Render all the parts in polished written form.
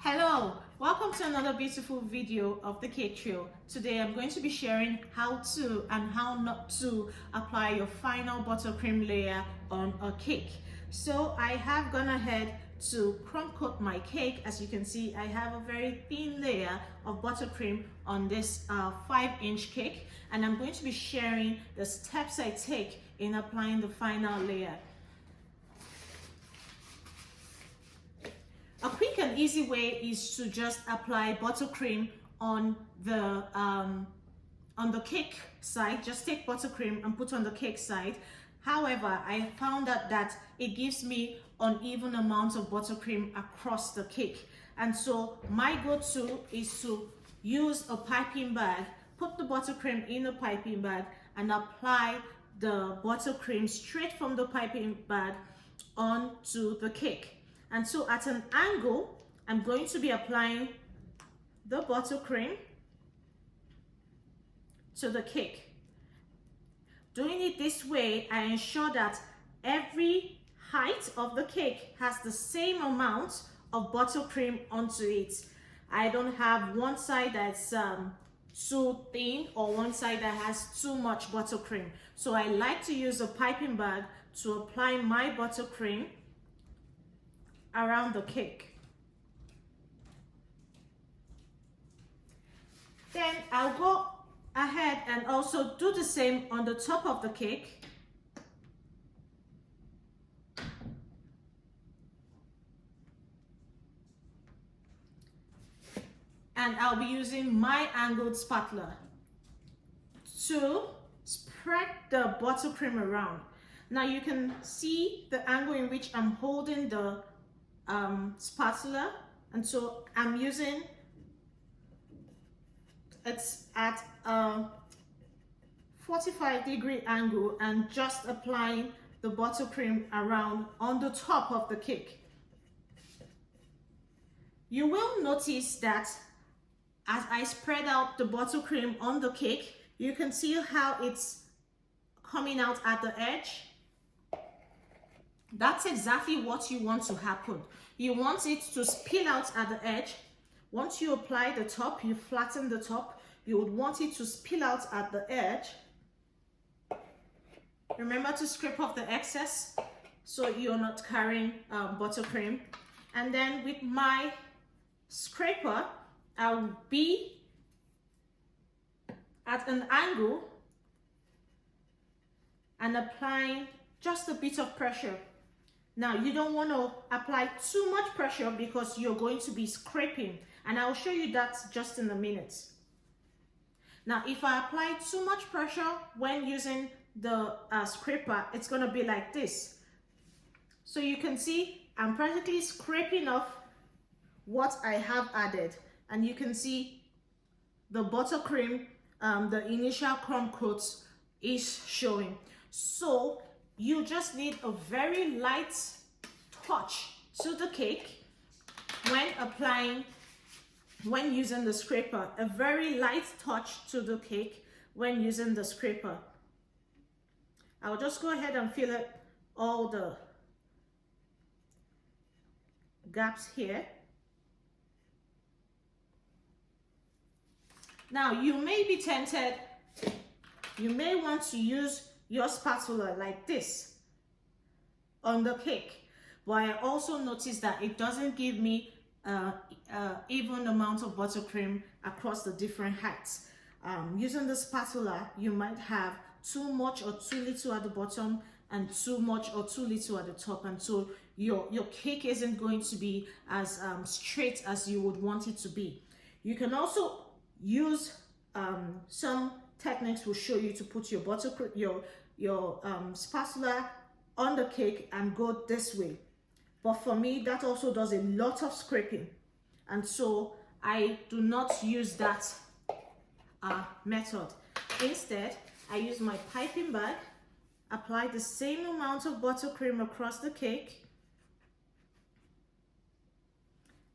Hello, welcome to another beautiful video of the cake trail. Today I'm going to be sharing how to and how not to apply your final buttercream layer on a cake. So I have gone ahead to crumb coat my cake. As you can see, I have a very thin layer of buttercream on this 5-inch cake, and I'm going to be sharing the steps I take in applying the final layer. A quick and easy way is to just apply buttercream on the cake side. Just take buttercream and put on the cake side. However, I found that it gives me uneven amounts of buttercream across the cake, and so my go-to is to use a piping bag, put the buttercream in a piping bag, and apply the buttercream straight from the piping bag onto the cake. And so at an angle, I'm going to be applying the buttercream to the cake. Doing it this way, I ensure that every height of the cake has the same amount of buttercream onto it. I don't have one side that's too thin or one side that has too much buttercream. So I like to use a piping bag to apply my buttercream around the cake. Then I'll go ahead and also do the same on the top of the cake. And I'll be using my angled spatula to spread the buttercream around. Now you can see the angle in which I'm holding the spatula, and so I'm using it's at a 45-degree angle and just applying the buttercream around on the top of the cake. You will notice that as I spread out the buttercream on the cake, you can see how it's coming out at the edge. That's exactly what you want to happen. You want it to spill out at the edge. Once you apply the top, you flatten the top, you would want it to spill out at the edge. Remember to scrape off the excess so you're not carrying buttercream. And then with my scraper, I'll be at an angle and applying just a bit of pressure. Now, you don't want to apply too much pressure because you're going to be scraping, and I'll show you that just in a minute. Now, if I apply too much pressure when using the scraper, it's going to be like this. So you can see I'm practically scraping off what I have added, and you can see the buttercream, the initial crumb coat is showing. So you just need a very light touch to the cake when using the scraper. A very light touch to the cake when using the scraper. I'll just go ahead and fill it all the gaps here. Now you may be tempted, you may want to use your spatula like this on the cake, but I also noticed that it doesn't give me even amount of buttercream across the different heights. Using the spatula, you might have too much or too little at the bottom and too much or too little at the top, and so your cake isn't going to be as straight as you would want it to be. You can also use some techniques will show you to put your spatula on the cake and go this way, but for me that also does a lot of scraping, and so I do not use that method. Instead, I use my piping bag, apply the same amount of buttercream across the cake,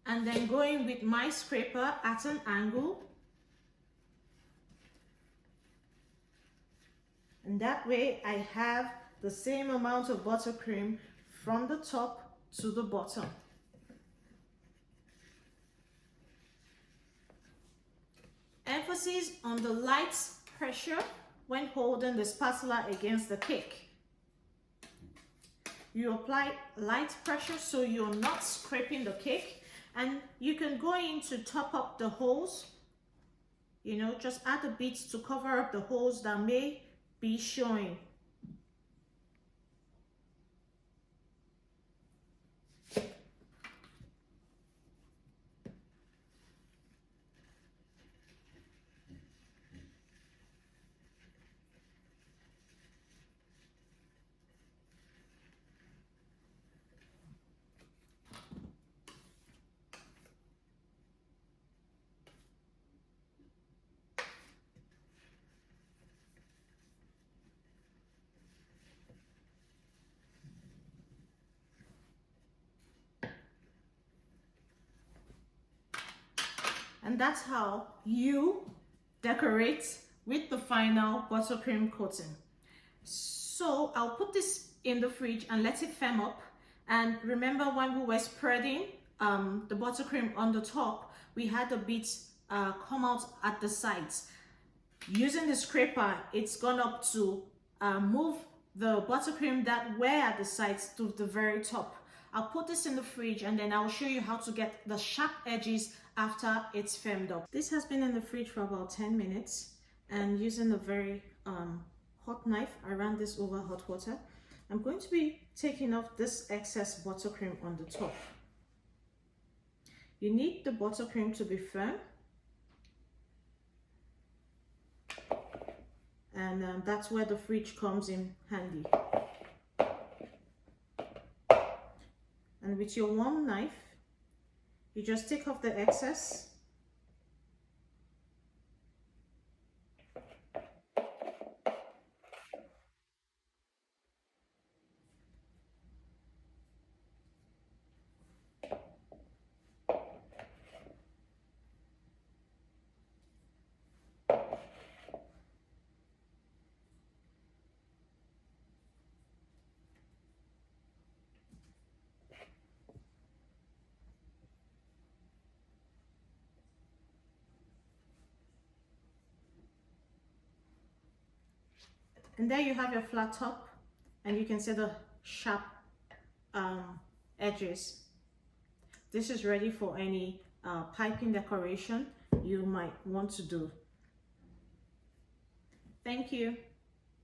and then going with my scraper at an angle. And that way I have the same amount of buttercream from the top to the bottom. emphasis on the light pressure when holding the spatula against the cake. You apply light pressure so you're not scraping the cake, and you can go in to top up the holes. You know, just add a bit to cover up the holes that may be showing. And that's how you decorate with the final buttercream coating. So I'll put this in the fridge and let it firm up. And remember, when we were spreading the buttercream on the top, we had a bit come out at the sides. Using the scraper, it's gone up to move the buttercream that were at the sides to the very top. I'll put this in the fridge and then I'll show you how to get the sharp edges after it's firmed up. This has been in the fridge for about 10 minutes, and using a very hot knife, I ran this over hot water. I'm going to be taking off this excess buttercream on the top. You need the buttercream to be firm, and that's where the fridge comes in handy. And with your warm knife, you just take off the excess. And there you have your flat top, and you can see the sharp edges. This is ready for any piping decoration you might want to do. Thank you.